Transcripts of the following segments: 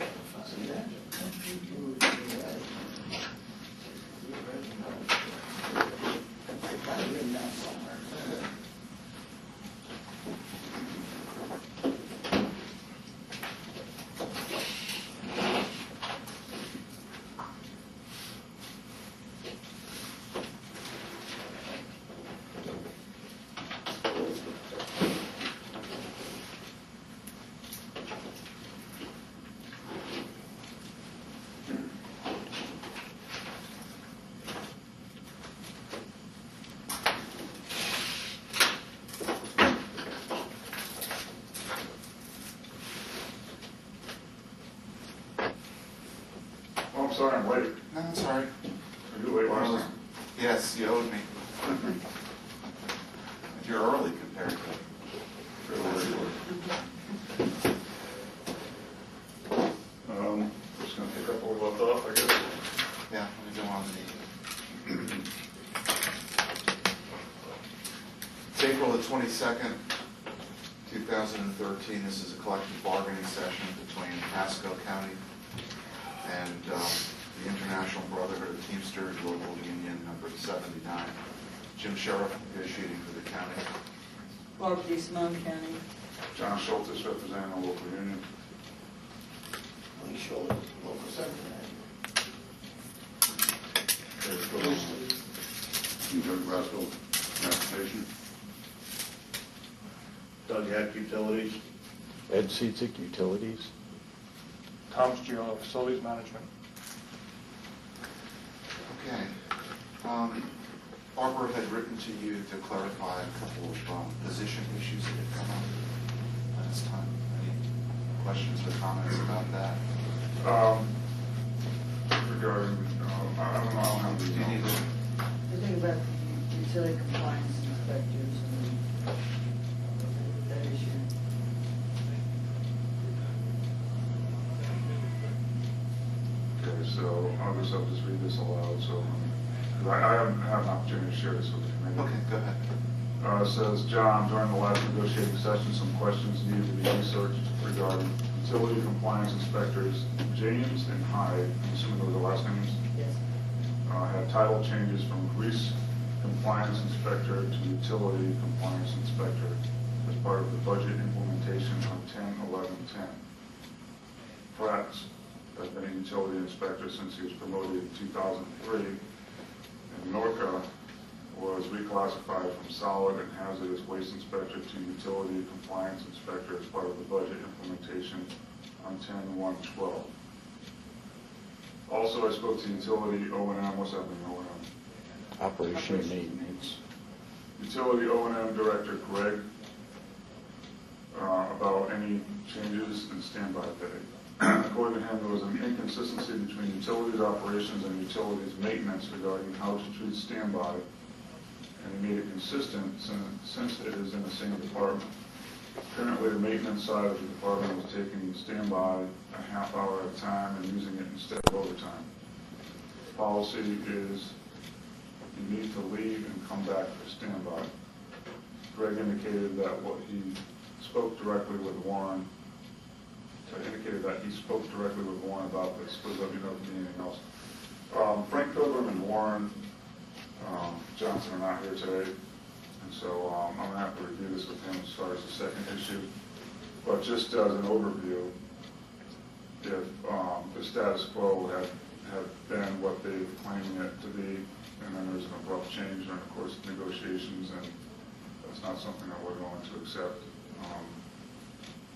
See that? I've got it written down somewhere. I'm sorry I'm late. No, that's all right. Are you late last time? Yes, you owed me. You're early compared to Just gonna pick up where we left off, I guess. yeah, let me go on the. It's April the 22nd, 2013. This is a collective bargaining session between Pasco County and the International Brotherhood of Teamsters, local union number 79. Jim Sheriff negotiating for the county. Barb D. Simone County. John Schultz representing the local union. Lee Schultz, local secretary. Doug Pasco, transportation. Doug Heck, utilities. Ed Seizik, utilities. Tom Giolo, facilities management. Okay. Barbara had written to you to clarify a couple of position issues that had come up last time. Any questions or comments about that? Regarding, I don't know how Do you many. need to? The thing about the utility compliance inspectors and that issue. Okay, so I'll just read this aloud, so, because I haven't had an opportunity to share this with the committee. Okay, go ahead. It says, John, during the last negotiating session, some questions needed to be researched regarding utility compliance inspectors James and Hyde, I'm assuming those are last names, Yes. had title changes from grease compliance inspector to utility compliance inspector as part of the budget implementation on 10/11/10. Pratt's has been a utility inspector since he was promoted in 2003, and Norca was reclassified from solid and hazardous waste inspector to utility compliance inspector as part of the budget implementation on 10/1/12. Also, I spoke to utility O&M, what's that mean, O&M? Operation and maintenance. Utility O&M Director Greg about any changes in standby pay. According to him, there was an inconsistency between utilities operations and utilities maintenance regarding how to treat standby, and he made it consistent since it is in the same department. Currently, the maintenance side of the department is taking standby a half hour at a time and using it instead of overtime. The policy is you need to leave and come back for standby. Greg indicated that he spoke directly with Warren about this. Please let me know if you need anything else. Frank Pilgrim and Warren Johnson are not here today, and so I'm going to have to review this with him as far as the second issue. But just as an overview, if the status quo had been what they're claiming it to be, and then there's an abrupt change during the course of negotiations, and that's not something that we're going to accept.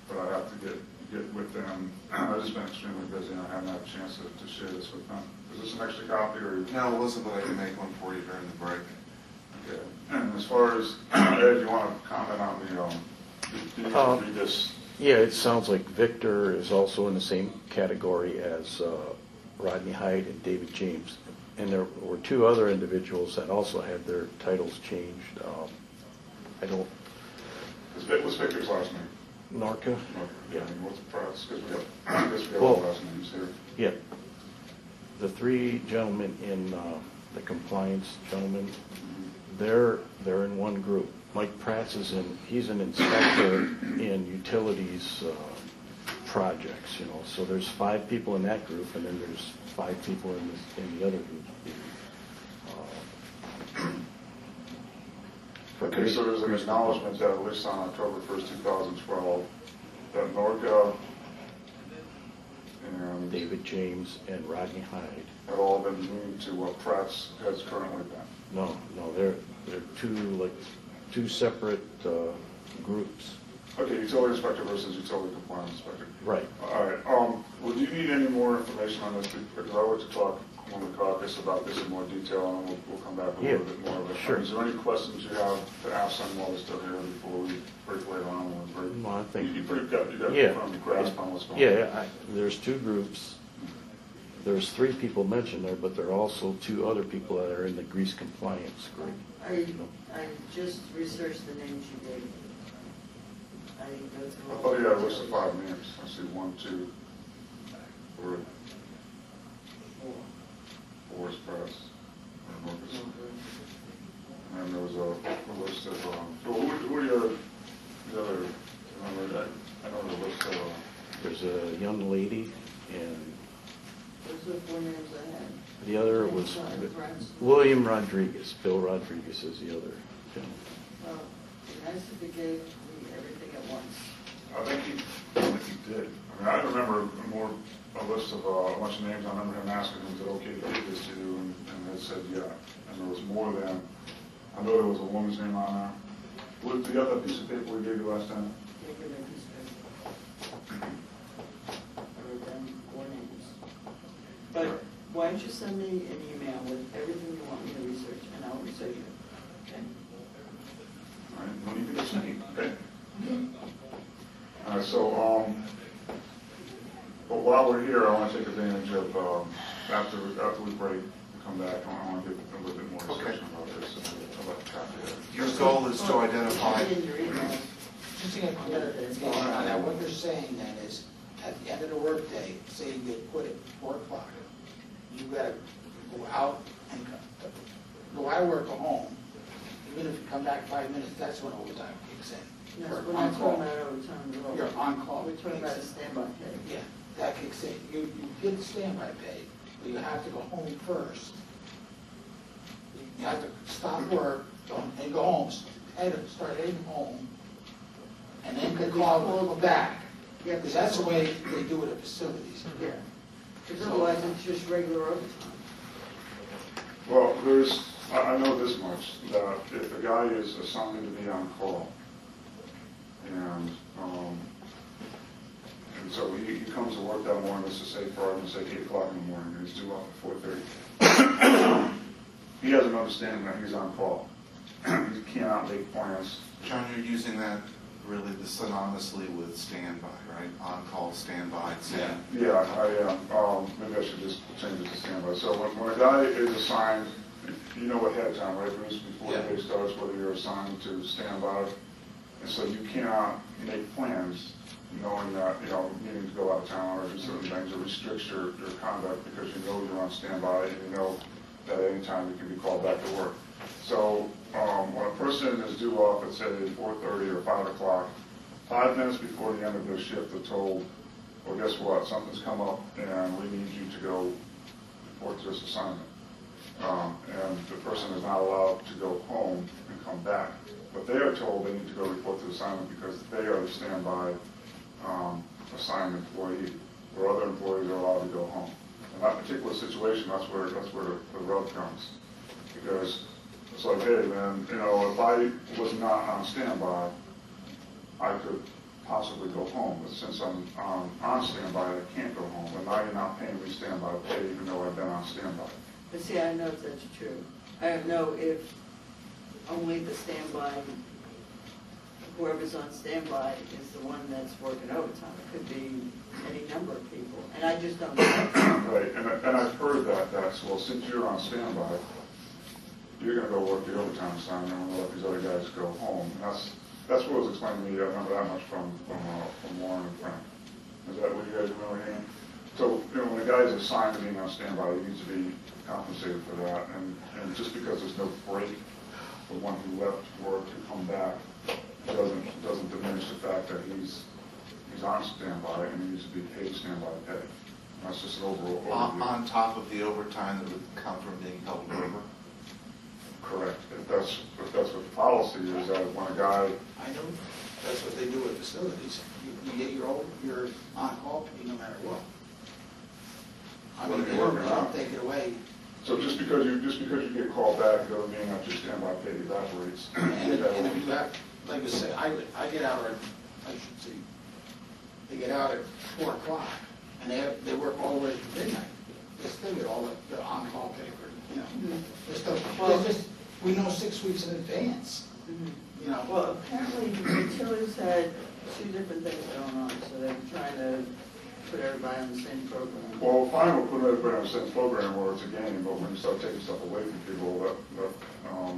But I have to get with them. I've just been extremely busy, and I haven't had a chance to share this with them. Is this an extra copy, or? No, it wasn't, but I can make one for you during the break. Okay. And as far as, Ed, you want to comment on the, do you read this? Yeah, it sounds like Victor is also in the same category as Rodney Hyde and David James. And there were two other individuals that also had their titles changed. I don't... What's Victor's last name? Norca? Yeah. What's the price? Because we have Well, all last names here. Yeah. The three gentlemen in the compliance gentlemen, they're in one group. Mike Pratt's he's an inspector in utilities projects, you know, so there's 5 people in that group, and then there's 5 people in the other group. Okay, so there's an acknowledgement that at least on October 1st, 2012, that Norca and David James and Rodney Hyde. have all been moved to what Pratt's has currently been. No, they're two separate groups. Okay, utility inspector versus utility compliance inspector. Right. All right, would you need any more information on this? Because I would like to talk on the caucus about this in more detail, and we'll come back with a little bit more of it. Sure. Is there any questions you have to ask them while they're still here before we break later on? No, I think- You got Yeah. a firm grasp on what's going on. Yeah, there's 2 groups. There's 3 people mentioned there, but there are also 2 other people that are in the grease compliance group. I just researched the names you gave me. I didn't go through I all thought you the had a list of details. 5 names. I see 1, 2, 3, 4 is Pratt's. And there was a list of, who are the other, I know the list of, There's a young lady, and Those are the 4 names I had. the other was Friends. William Rodriguez. Bill Rodriguez is the other gentleman. Well, it'd be nice if you gave me everything at once. I think he did. I mean, I remember a list of a bunch of names. I remember him asking him, is it okay to give this to you? And they said, yeah. And there was more than, I know there was a woman's name on there. What, the other piece of paper we gave you last time? Give me a piece of paper. I wrote down 4 names. But why don't you send me an email with everything you want me to research, and I'll research it, okay? All right, no need to get sneaky, okay? All right, so, but while we're here, I want to take advantage of, after we break, come back, I want to give a little bit more discussion about this. And I'll let Kathy have it. Your goal is to identify, Put it in your email. Just to get clear, now what you're saying then is, at the end of the workday, say you get quit at 4 o'clock, you gotta go out and go out of work, go home. Even if you come back 5 minutes, that's when overtime kicks in. Yes, Or we're not on call. talking about overtime at all. You're on call. We're talking about a standby pay. Yeah, that kicks in. You get standby pay, but you have to go home first. You have to stop work and go home, start heading home, and then get called, go back. Yeah, Because that's the way they do it at facilities. Yeah, because otherwise it's just regular overtime. Well, I know this much, that if a guy is assigned to be on call, and so he comes to work that morning, let's just say for argument's sake, 8 o'clock in the morning, and he's due up at 4:30. He has an understanding that he's on call. He cannot make plans. John, you're using that really synonymously with standby, right? On-call, standby, same. Yeah, I am. Maybe I should just change it to standby. So when a guy is assigned, you know ahead of time, right, Bruce, before the day starts, whether you're assigned to standby. And so you cannot make plans knowing that, needing to go out of town or do certain things. It restricts your conduct because you know you're on standby and you know that at any time you can be called back to work. So when a person is due off at, say, 4:30 or 5 o'clock, 5 minutes before the end of their shift, they're told, well, guess what, something's come up and we need you to go report to this assignment. And the person is not allowed to go home and come back. But they are told they need to go report to the assignment because they are the standby assigned employee, where other employees are allowed to go home. In that particular situation, that's where the rub comes. Because it's like, hey, man, if I was not on standby, I could possibly go home. But since I'm on standby, I can't go home. And now you're not paying me standby pay, even though I've been on standby. But see, I know if that's true. I don't know if only the standby, whoever's on standby is the one that's working overtime. It could be any number of people, and I just don't know. Right, and I've heard that, well, since you're on standby, you're gonna go work the overtime assignment and let these other guys go home. And that's what was explained to me. I remember that much from Warren and Frank. Is that what you guys remember hearing? So, when a guy is assigned to being on standby, he needs to be compensated for that. And just because there's no break for one who left work to come back, doesn't diminish the fact that he's he's on standby, and he needs to be paid standby pay. That's just an overall On overview. top of the overtime that would come from being held over? Correct. If that's what the policy is, that when a guy, I know that's what they do at facilities. You get your on-call pay no matter what. I mean, What are they you working don't on? take it away. so just because you get called back, it doesn't mean that your standby pay evaporates. And if you have, like I said, I get out at, I should say, they get out at 4 o'clock, and they work all the way to midnight. They still get all the on-call pay for, you know, this stuff. Well- It's just, we know 6 weeks in advance, you know. Well, apparently utilities had two different things going on, so they're trying to put everybody on the same program. Well, fine, we'll put everybody on the same program where it's a game, but when you start taking stuff away from people that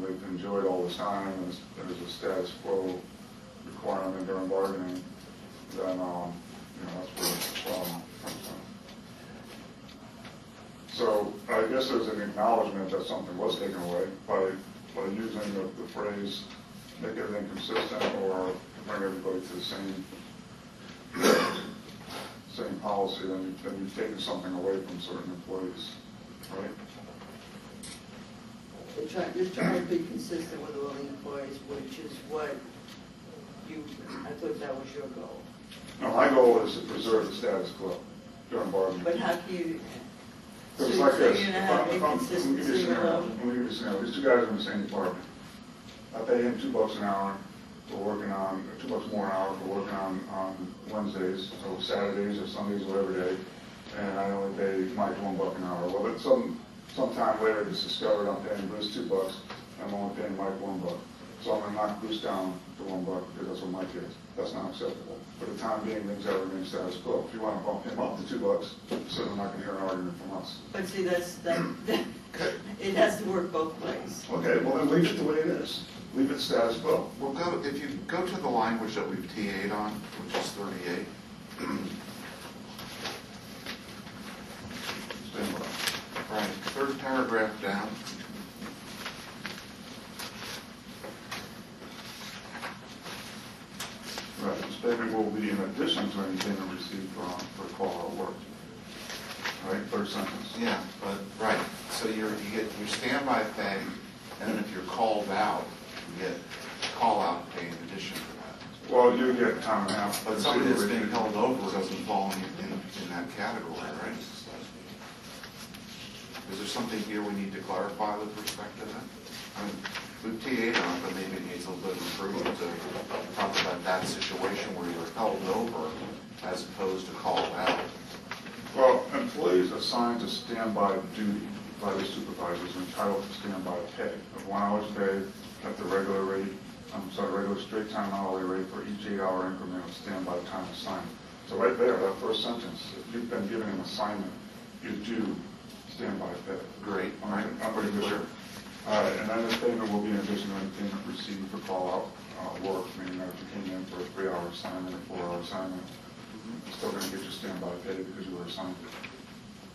they've enjoyed all this time, and there's a status quo requirement during bargaining, then, that's where the problem comes in. So I guess there's an acknowledgement that something was taken away by using the phrase, make everything consistent, or bring everybody to the same policy, then you've taken something away from certain employees, right? They're trying to be consistent with all the employees, which is what I thought that was your goal. Now, my goal is to preserve the status quo during bargaining. But how can you, so It's like this. you're gonna have Let me give you a inconsistency scenario. with Let me give you a scenario. These two guys are in the same department. I pay him $2 an hour for working on, or $2 more an hour for working on Wednesdays, so Saturdays or Sundays, whatever day, and I only pay Mike $1 an hour. Well, but sometime later it's discovered I'm paying Bruce $2, I'm only paying Mike $1. So I'm gonna knock Bruce down to $1 because that's what Mike is. That's not acceptable. For the time being, things have remained status quo. If you wanna bump him up to $2, certainly not gonna hear an argument from us. but see, it has to work both ways. Okay, well then leave it the way it is. Leave it status quo. Well, if you go to the language that we've TA'd on, which is 38, Stand by. right, third paragraph down. Right, this payment will be in addition to any payment received for call-out work. Right, third sentence. Yeah, but, right, so you get your standby pay, and then if you're called out, you get call-out pay in addition to that. Well, you get time and a half. But somebody that's being held over doesn't fall in that category, right? Is there something here we need to clarify with respect to that? I mean, we've TA'd on it, but maybe it needs a little bit of improvement to talk about that situation where you're held over as opposed to called out. Well, employees assigned to standby duty by the supervisors are entitled to standby pay of 1 hour's pay at the regular straight time hourly rate for each 8-hour increment of standby time assignment. So right there, that first sentence, if you've been given an assignment, you do standby pay. Great, I'm right, pretty pretty clear. clear. All right, and then this payment will be in addition to any payment received for call-out work, meaning that if you came in for a 3-hour assignment or 4-hour assignment, you're still going to get your standby pay because you were assigned it.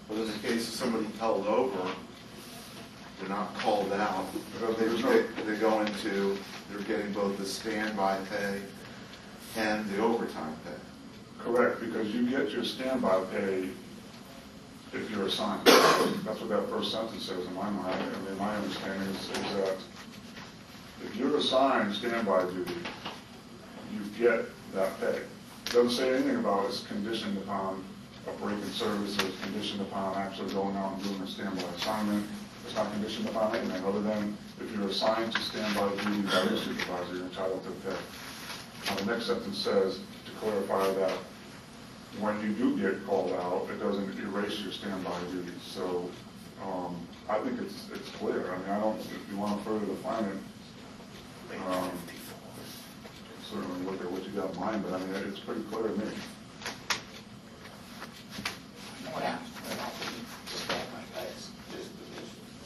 But in the case of somebody held over, they're not called out. They're getting both the standby pay and the overtime pay. Correct, because you get your standby pay if you're assigned. That's what that first sentence says in my mind. I mean, my understanding is that if you're assigned standby duty, you get that pay. It doesn't say anything about it's conditioned upon a break in service, or it's conditioned upon actually going out and doing a standby assignment. It's not conditioned upon anything other than if you're assigned to standby duty by your supervisor, you're entitled to pay. Now, the next sentence says, to clarify that when you do get called out, it doesn't erase your standby duties. So I think it's clear. I mean, I don't, if you want to further define it, certainly look at what you got in mind, but I mean, it's pretty clear to me. What happens, quite often, just like that, it's just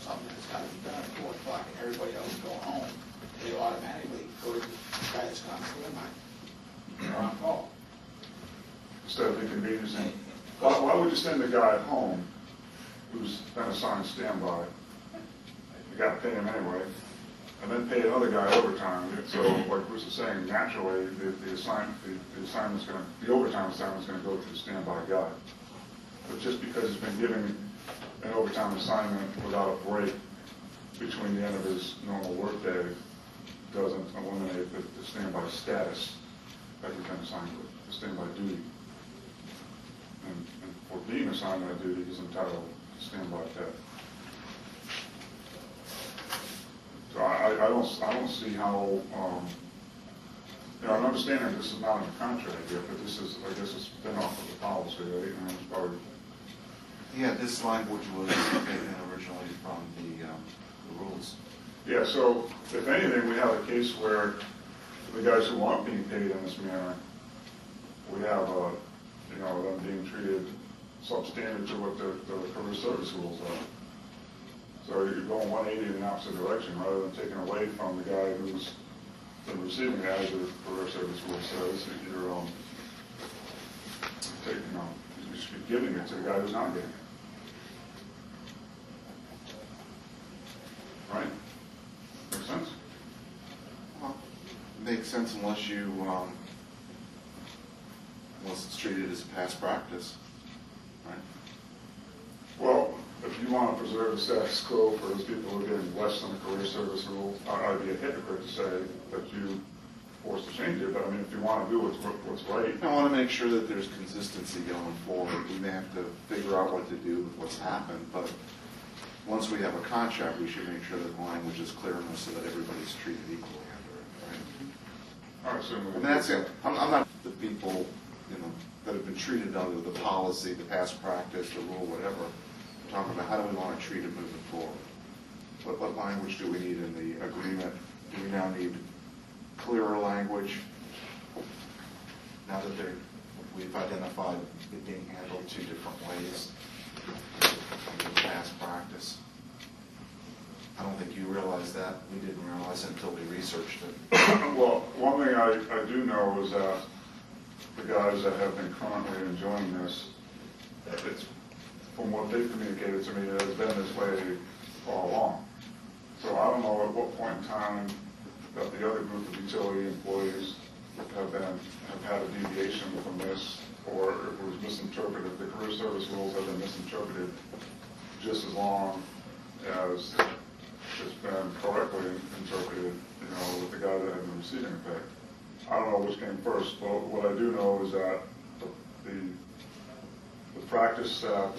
something that's got to be done at 4 o'clock, and everybody else is going home, they automatically go to the guy that's on standby. They're on call. Instead of inconveniencing, why would you send a guy home who's been assigned standby? You got to pay him anyway. and then pay another guy overtime. So, like Bruce was saying, naturally, the overtime assignment's gonna go to the standby guy. But just because he's been given an overtime assignment without a break between the end of his normal workday doesn't eliminate the standby status that he's been assigned with, the standby duty. And for being assigned that duty, he's entitled to standby pay. So I don't see how, I understand that this is not in the contract yet, but this is, I guess, a spin-off of the policy, right? And it's probably, Yeah, this language was taken originally from the rules. yeah, so if anything, we have a case where the guys who aren't being paid in this manner, we have, them being treated substandard to what the career service rules are. So you're going 180 in the opposite direction, rather than taking away from the guy who's been receiving it, as your career service rule says, you're you should be giving it to the guy who's not getting it. Right? Makes sense? Well, it makes sense unless you, unless it's treated as a past practice, right? Well, if you want to preserve the status quo for those people who are getting less than the career service rule, I'd be a hypocrite to say that you forced to change it, but I mean, if you want to do what's right. I want to make sure that there's consistency going forward. We may have to figure out what to do with what's happened, but once we have a contract, we should make sure that the language is clear enough so that everybody's treated equally under it, right? All right, so I mean, that's it. I'm not the people, that have been treated under the policy, the past practice, the rule, whatever. I'm talking about how do we want to treat it moving forward? What language do we need in the agreement? Do we now need clearer language? Now that we've identified it being handled two different ways under the past practice. I don't think you realized that. We didn't realize it until we researched it. Well, one thing I do know is that the guys that have been currently enjoying this, it's, from what they've communicated to me, it has been this way all along. So I don't know at what point in time that the other group of utility employees have had a deviation from this, or it was misinterpreted. The career service rules have been misinterpreted just as long as it's been correctly interpreted, with the guy that had been receiving the pay. I don't know which came first, but what I do know is that the practice that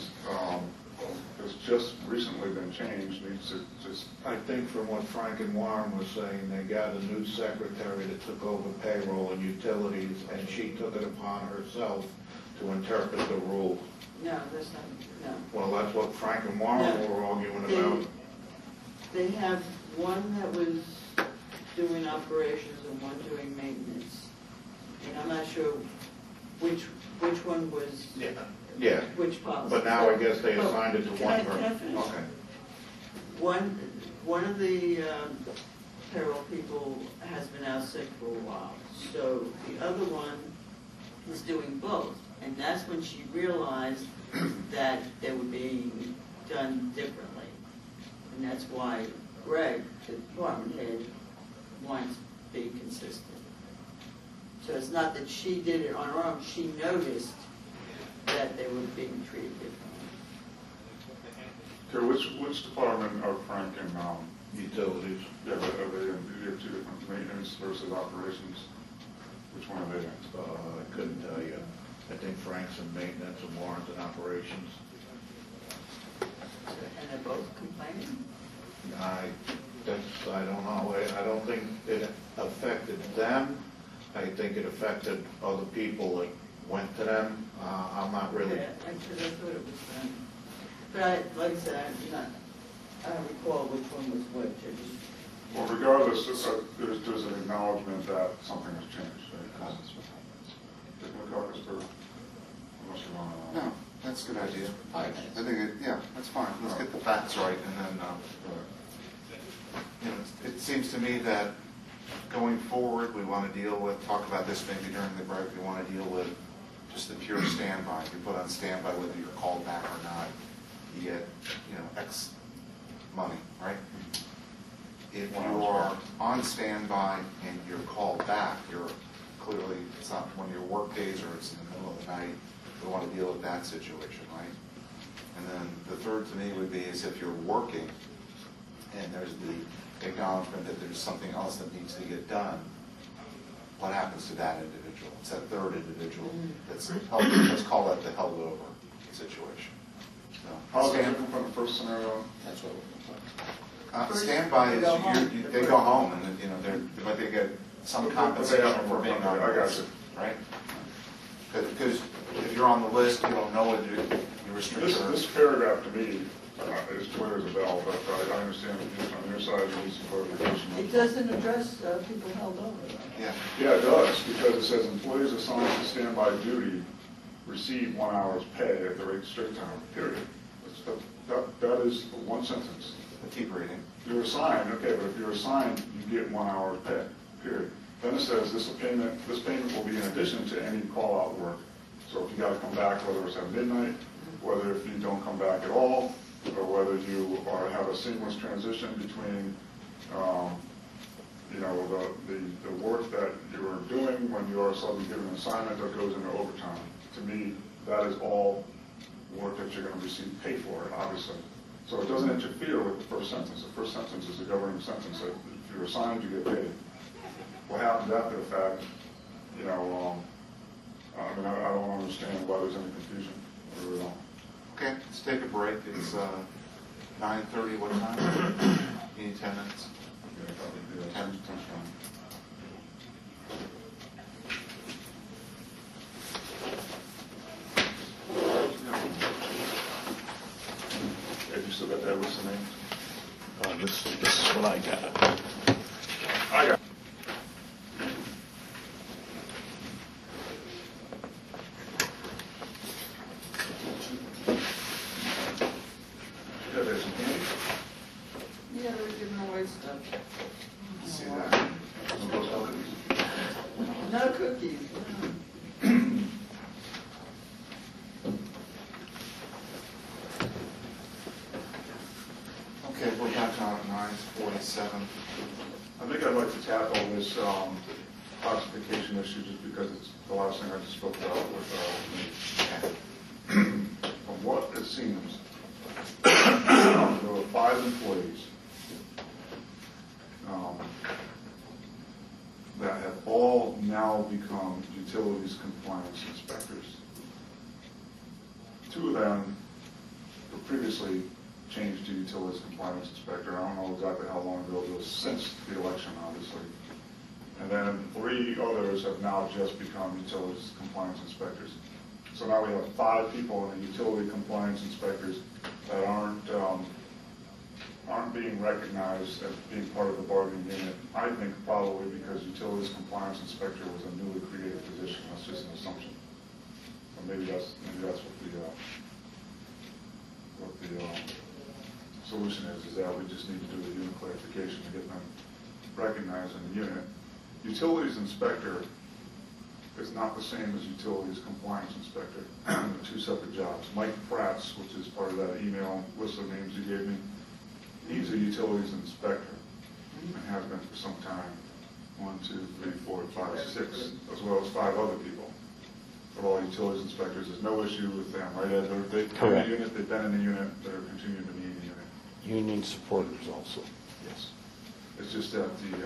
has just recently been changed needs to just. I think from what Frank and Warren was saying, they got a new secretary that took over payroll and utilities, and she took it upon herself to interpret the rules. No, that's not, no. Well, that's what Frank and Warren No. were arguing about. They have one that was doing operations and one doing maintenance. And I'm not sure which one was, Yeah, which policy. but now I guess they assigned it to Can one I person. finish? Okay. One of the payroll people has been out sick for a while, so the other one is doing both. And that's when she realized that they were being done differently. And that's why Greg, the department head, wants to be consistent. So it's not that she did it on her own, she noticed that they were being treated differently. Okay, which department are Frank and Utilities. yeah, are they in? You have two different, maintenance versus operations. Which one are they in? I couldn't tell you. I think Frank's in maintenance and Warren's in operations. And they're both complaining? I don't know. I don't think it affected them. I think it affected other people that went to them. I'm not really. Yeah, actually, I thought it was them. But like I said, I don't recall which one was which. I just, Well, regardless, there's an acknowledgement that something has changed. Right? Take a look at this for, unless you want to. No, that's a good idea. 5 minutes. I think, that's fine. Let's get the facts right, and then, it seems to me that going forward, we want to talk about this maybe during the break, we want to deal with just the pure standby. You put on standby whether you're called back or not. You get, X money, right? If you are on standby and you're called back, you're clearly, it's not one of your work days or it's in the middle of the night, we want to deal with that situation, right? And then the third to me would be is if you're working and there's the acknowledgement that there's something else that needs to get done, what happens to that individual? It's that third individual that's held, let's call that the held over situation. So, How's it different from the first scenario? That's what we're standby They is go home. they go home and then, you know, but they get some compensation for being on the I got list, you. right? Because if you're on the list, you don't know what you restrict. This paragraph to me is clear as a bell, but I understand that on your side, you need some clarification. It doesn't address people held over. Yeah. Yeah, it does, because it says employees assigned to standby duty receive 1 hour's pay at the rate straight time, period. That is one sentence. Keep reading. You're assigned, okay, but if you're assigned, you get 1 hour's pay, period. Then it says this payment will be in addition to any call-out work. So if you got to come back, whether it's at midnight, whether if you don't come back at all, or whether you have a seamless transition between, you know, the work that you are doing when you are suddenly given an assignment that goes into overtime. To me, that is all work that you're going to receive pay for, obviously. So it doesn't interfere with the first sentence. The first sentence is a governing sentence that if you're assigned, you get paid. What happens after the fact, you know, I mean, I don't understand why there's any confusion. I really don't. Okay, let's take a break. It's 9:30. What time? You need 10 minutes? Yeah, probably, yeah. 10. Have you still got that list of names? This is what I got. I got. Yeah, there's some candy. Yeah, they're giving away stuff. See that? No cookies. Okay, we're back on 9:47. I think I'd like to tackle this classification issue just because it's the last thing I just spoke about with from what it seems, there were 5 employees that have all now become utilities compliance inspectors. 2 of them were previously changed to utilities compliance inspector. I don't know exactly how long ago it was since the election, obviously. And then 3 others have now just become utilities compliance inspectors. So now we have 5 people in the utility compliance inspectors that aren't being recognized as being part of the bargaining unit. I think probably because utilities compliance inspector was a newly created position. That's just an assumption. So maybe that's what the solution is that we just need to do the unit clarification to get them recognized in the unit. Utilities inspector is not the same as utilities compliance inspector. They're 2 separate jobs. Mike Pratt's, which is part of that email list of names you gave me, he's a utilities inspector and has been for some time. 1, 2, 3, 4, 5, 6, as well as 5 other people. They're all utilities inspectors. There's no issue with them, right, Ed? They've come in the unit, they've been in the unit, they're continuing to be in the unit. Union supporters also. Yes. It's just that these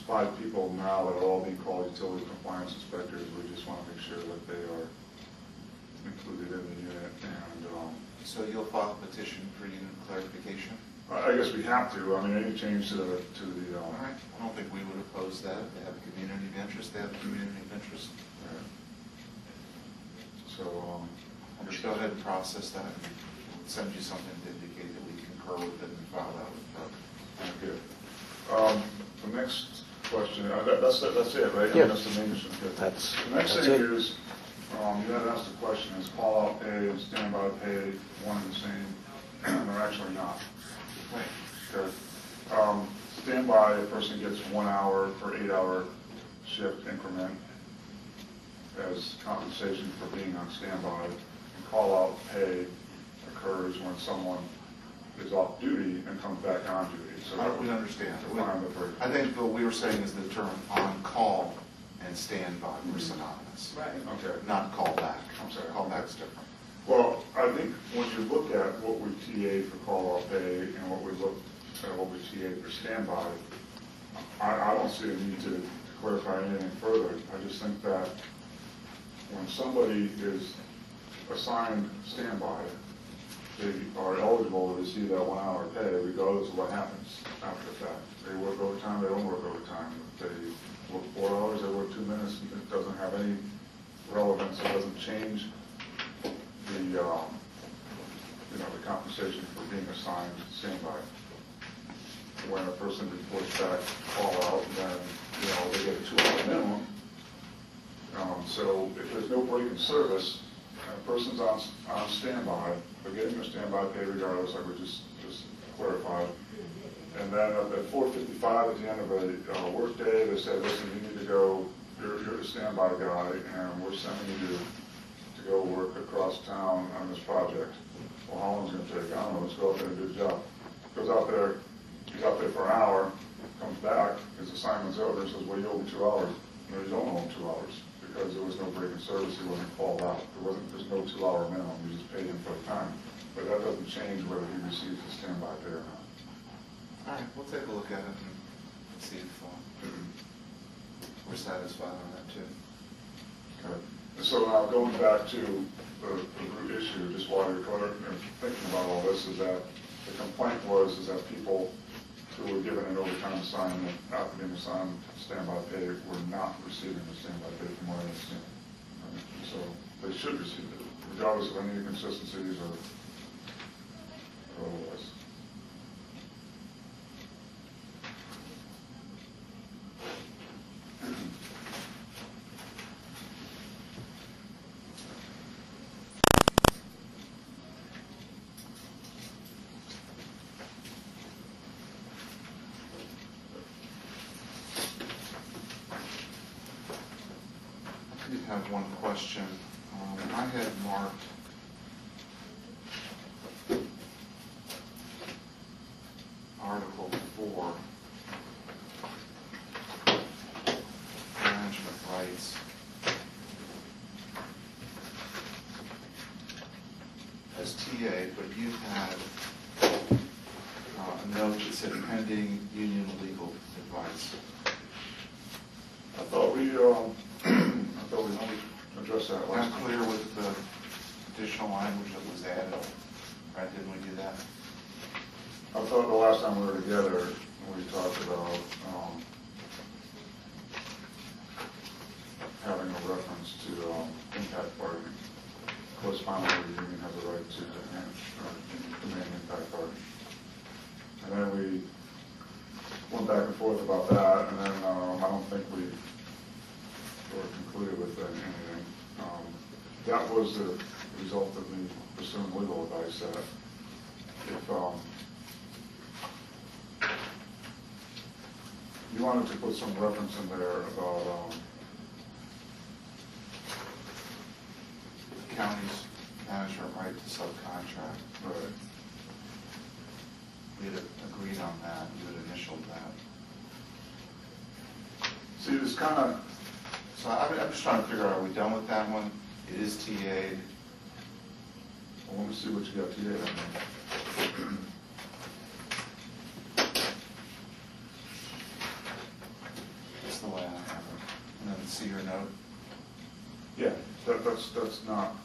5 people now that are all being called utility compliance inspectors, we just want to make sure that they are included in the unit. And So you'll file a petition for unit clarification? I guess we have to. I mean, any change to the All right, I don't think we would oppose that. If they have a community of interest, they have a community of interest. So, Just go ahead and process that. We'll send you something to indicate that we concur with it and file that with okay. The next question, that's it, right? I mean, Yeah. that's the main issue. Okay. That's The next it. thing is, you had asked the question, is call-out pay and standby pay one and the same? They're actually not. Right. Okay. Standby, a person gets 1 hour per 8-hour shift increment as compensation for being on standby. And call-out pay occurs when someone is off duty and comes back on duty. So We understand. Define the break. I think what we were saying is the term on-call and standby were synonymous. Right. Okay. Not call back. I'm sorry. Call back's different. Well, I think when you look at what we TA'd for call-off pay and what we looked at what we TA'd for standby, I don't see a need to clarify anything further. I just think that when somebody is assigned standby, they are eligible to receive that 1 hour pay regardless of what happens after the fact. They work overtime, they don't work overtime. If they work 4 hours, they work 2 minutes, it doesn't have any relevance, it doesn't change the, the compensation for being assigned standby. When a person reports back call out, then, they get a 2 hour minimum. So if there's no break in service, and a person's on standby, they're getting their standby pay regardless, like we just clarified. And then at 4:55 at the end of a work day, they say, listen, you need to go, you're the standby guy, and we're sending you to go work across town on this project. Well, how long is it going to take? I don't know, let's go out there and do the job. Goes out there, he's out there for an hour, comes back, his assignment's over, says, well, you owe me 2 hours. No, you don't owe him 2 hours, because there was no break in service, he wasn't called out. There's no 2 hour minimum, you just paid him for the time. But that doesn't change whether he receives the standby pay or not. All right, we'll take a look at it and see if we're satisfied on that too. Okay. And so now going back to the root issue, just while you're thinking about all this, is that the complaint is that people who were given an overtime assignment after being assigned standby pay were not receiving the standby pay from what I understand. Right? So they should receive it, regardless of any inconsistencies or otherwise. I did have one question. I had marked Article 4, management rights, as TA, but you had a note that said pending union legal advice. I thought we addressed that last I'm time. clear with the additional language that was added, right? Didn't we do that? I thought the last time we were together, we talked about having a reference to impact bargaining. Correspondingly, the union has a right to demand impact bargaining. And then we went back and forth about that, and then I don't think we were concluded with anything. That was the result of me pursuing legal advice that if you wanted to put some reference in there about The county's management right to subcontract. right. We had agreed on that. You had initialed that. See, it's kind of, So I'm just trying to figure out, are we done with that one? It is TA'd. I want to see what you got today on there. That's the way I have it. And then see your note. Yeah, that's not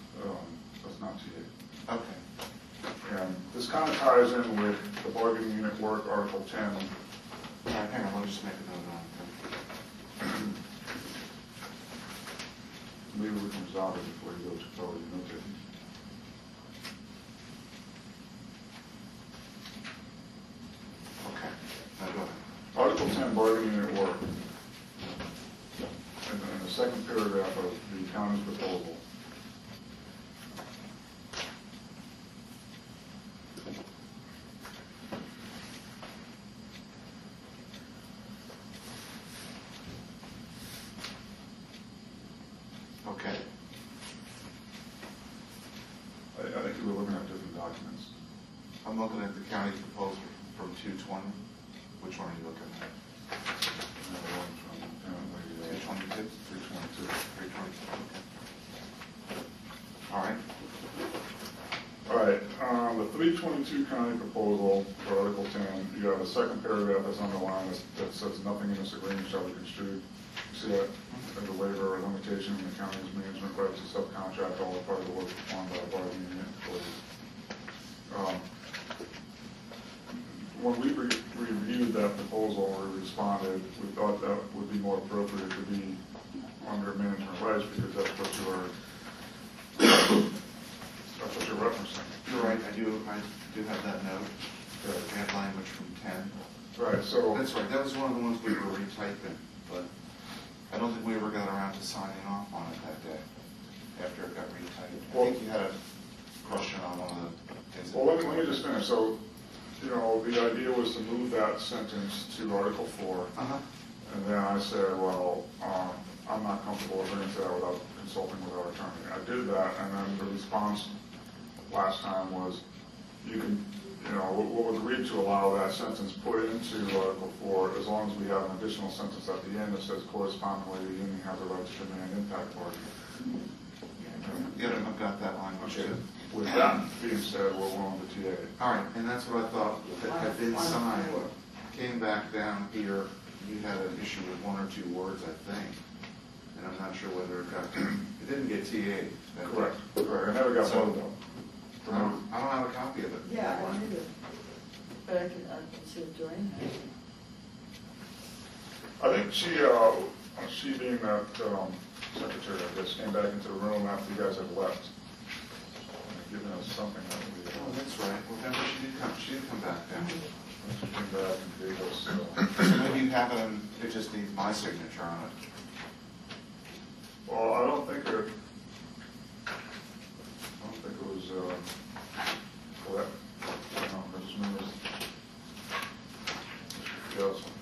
TA. Okay. And this kind of ties in with the bargaining unit work, Article 10. All right, hang on, let me just make a note on it. Maybe we can resolve it before you go to forward your note taking. Okay, now go ahead. Article 10, bargaining unit work. In the second paragraph of the county's proposal. Okay. I think you were looking at different documents. I'm looking at the county proposal from 220. Which one are you looking at? Another one from, 222? 322. 322, okay. All right. All right, the 322 county proposal for Article 10, you have a second paragraph that's underlined that says nothing in this agreement shall be construed. You see that as a waiver or limitation in the county's management rights to subcontract all or part of the work performed by a bargaining unit employees. When we reviewed that proposal, we responded, we thought that would be more appropriate to be under management rights because that's what you're referencing. You're right, I do have that note. We have language from 10. Right, so. That's right, that was one of the ones we were retyping, but I don't think we ever got around to signing off on it that day, after it got retyped. I think you had a question on one of the things. Well, let me just finish. So, you know, the idea was to move that sentence to Article 4. Uh-huh. And then I said, well, I'm not comfortable agreeing to that without consulting with our attorney. I did that, and then the response last time was, you can, you know, we'll agree to allow that sentence put into Article 4 as long as we have an additional sentence at the end that says correspondingly the union has a right to demand impact bargaining. Yeah, I've got that language too. With that being said, we're willing to TA. All right, and that's what I thought that had been signed. Came back down here, you had an issue with one or two words, I think. And I'm not sure whether it got, it didn't get TA. Correct. I never got So- voted on. I don't have a copy of it. Yeah, I need it. But I can see if Joanne has it. I think she being that secretary, I guess, came back into the room after you guys had left, and giving us something that would be. Oh, that's right. Well, remember, she did come back down. She came back and gave us. So maybe you have it, and it just needs my signature on it. Well, I don't think it was correct. I don't know. I just remember. Yeah, something.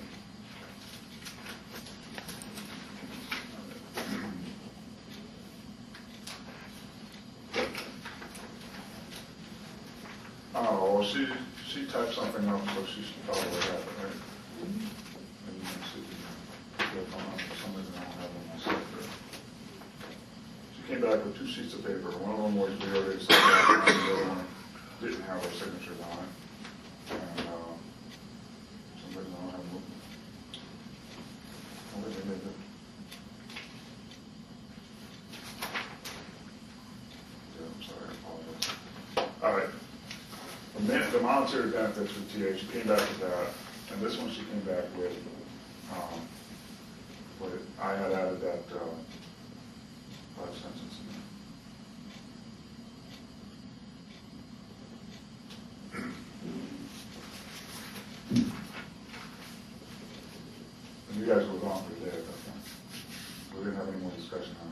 Oh, well, she typed something up, so she should probably have it, right? And you can see, for some reason I don't have it myself there. She came back with 2 sheets of paper. One of them was we already accepted, and the other one didn't have our signatures on it. And for some reason I don't have them. Oh, wait, they did. Yeah, I'm sorry, I apologize. All right. The monetary benefits for TA, she came back with that, and this one she came back with, but I had added that last sentence in there. And you guys were gone for the day at that time. We didn't have any more discussion on it.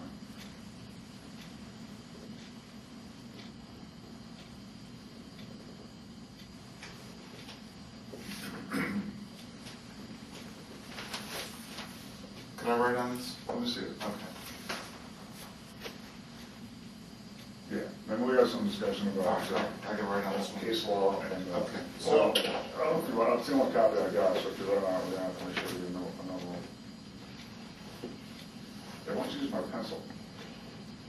Can I write on this? Let me see it. Okay. Yeah, remember we had some discussion about I can write on this one. case law and. Okay. So, I don't know if you want, I'll see what copy I got, so if you run out, we're gonna have to make sure you know another one. Yeah, why don't you use my pencil?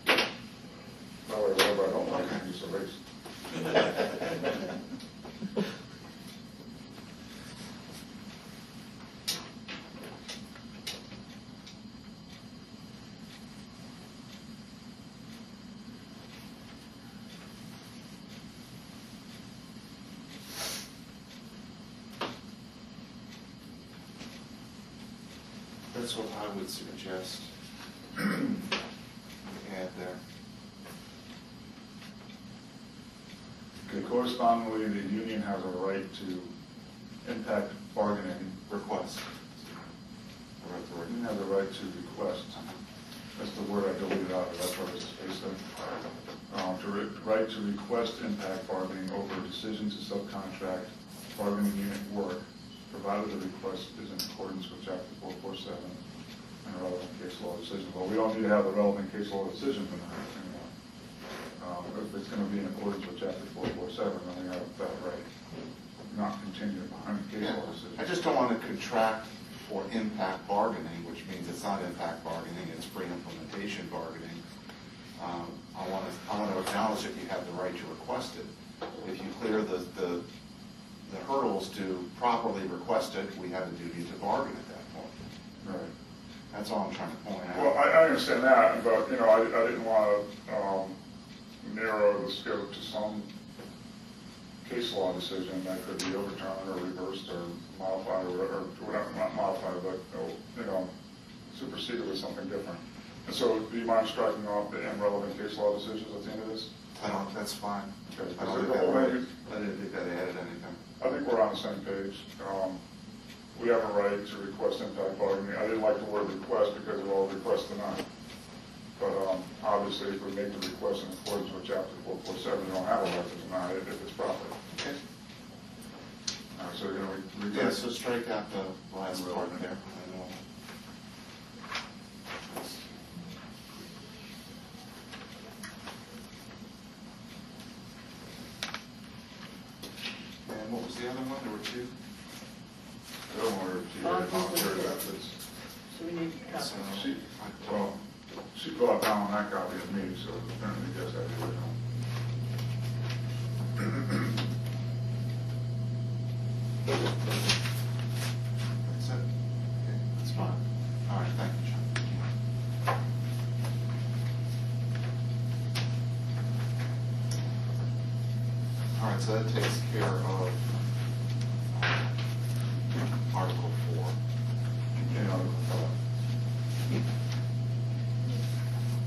That way, whatever I don't like, I can use erase. That's what I would suggest. Add there. Okay, correspondingly, the union has a right to impact bargaining. Request. The union has a right to request. That's the word I deleted out of, that's where it's spaced in. Right to request impact bargaining over a decision to subcontract bargaining unit work, provided the request is in accordance with Chapter 447 and a relevant case law decision. Well, we don't need to have the relevant case law decision for that. If it's going to be in accordance with Chapter 447, then we have that right. case Yeah, law decisions. I just don't want to contract for impact bargaining, which means it's not impact bargaining, it's pre-implementation bargaining. I want to acknowledge that you have the right to request it. If you clear the hurdles to properly request it, we have a duty to bargain at that point. Right. That's all I'm trying to point out. Well, I understand that, but, you know, I didn't want to narrow the scope to some case law decision that could be overturned or reversed or modified or whatever, not modified, but, you know, superseded with something different. And so, do you mind striking off the irrelevant case law decisions at the end of this? That's fine. Okay. I didn't think that added anything. I think we're on the same page. We have a right to request impact bargaining. I didn't like the word request because of all requests tonight. But obviously, if we make the request in accordance with Chapter 447, we don't have a right to deny it if it's proper. Okay. All right, so you're going to read Yeah, so strike out the last part there. And what was the other one? There were two? I don't want to voluntary benefits. So we need to copy. She brought down that copy of me, so apparently, yes, I did. That's it? Okay, that's fine. All right, thank you, John. All right, so that takes care of Article 4.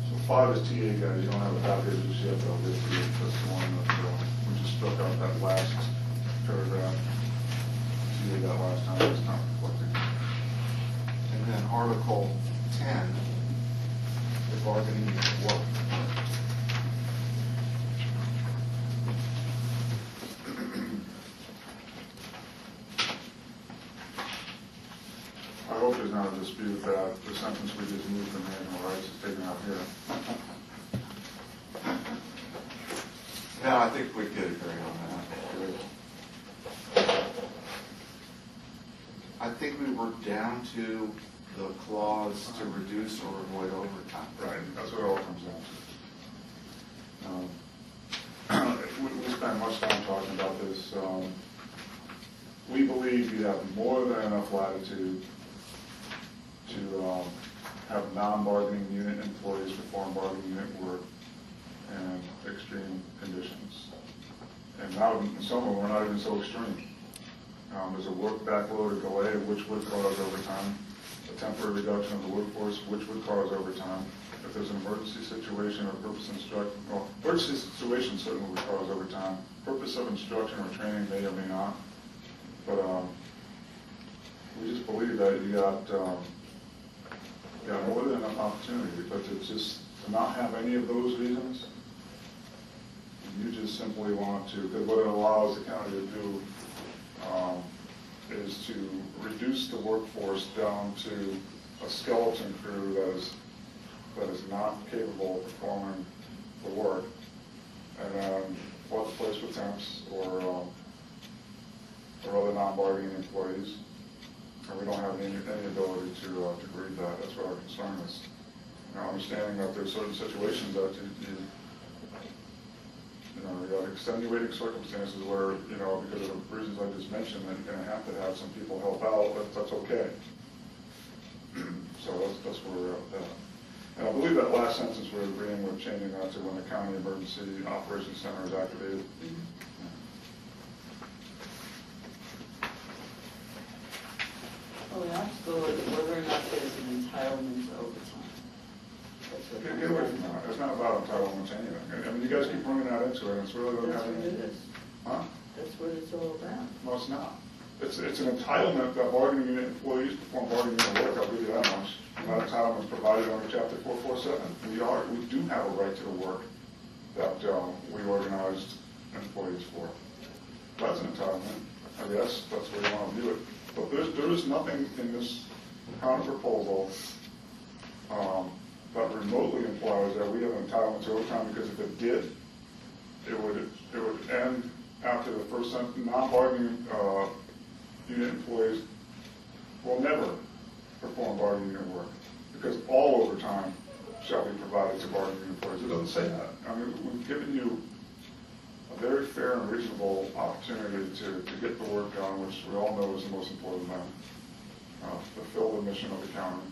So 5 is TA, guys. You don't have a copy of this yet, but I'll get it to you. That's the one that we just struck out that last paragraph. TA that last time. It's not reflecting. And then Article 10, the bargaining unit work. I hope there's not a dispute that the sentence we just moved from animal rights is taken out here. No, I think we could agree on that. I think we were down to the clause to reduce or avoid overtime. Right, that's what it all comes down to. We spent much time talking about this. We believe you have more than enough latitude to have non-bargaining unit employees perform bargaining unit work in extreme conditions. And now, some of them are not even so extreme. There's a work backload or delay, which would cause overtime. A temporary reduction of the workforce, which would cause overtime. If there's an emergency situation or purpose instruction, well, emergency situation certainly would cause overtime. Purpose of instruction or training may or may not. But we just believe that you got more than enough opportunity, but to not have any of those reasons, you just simply want to, because what it allows the county to do is to reduce the workforce down to a skeleton crew that is not capable of performing the work, and then flood the place with temps or other non-bargaining employees. And we don't have any ability to read that. That's what our concern is. Now, understanding that there's certain situations that you got extenuating circumstances where, because of the reasons I just mentioned, that you're going to have some people help out, but that's okay. So that's where we're at with that. And I believe that last sentence we're agreeing with changing that to when the County Emergency Operations Center is activated. Well, the obstacle is whether or not there's an entitlement to overtime. That's what Get away from that. It's not about entitlement to anything. I mean, you guys keep bringing that into it, and it's really doesn't That's have what any. it is. Huh? That's what it's all about. No, it's not. It's an entitlement that bargaining unit employees perform bargaining unit work. I'll give you that much. And that entitlement is provided under Chapter 447. We do have a right to the work that we organized employees for. That's an entitlement. I guess that's the way you want to view it. But there is nothing in this counter proposal that remotely implies that we have an entitlement to overtime, because if it did, it would end after the first sentence. Non-bargaining unit employees will never perform bargaining unit work, because all overtime shall be provided to bargaining unit employees. It doesn't say that. I mean, we've given you a very fair and reasonable opportunity to get the work done, which we all know is the most important thing, fulfill the mission of the county.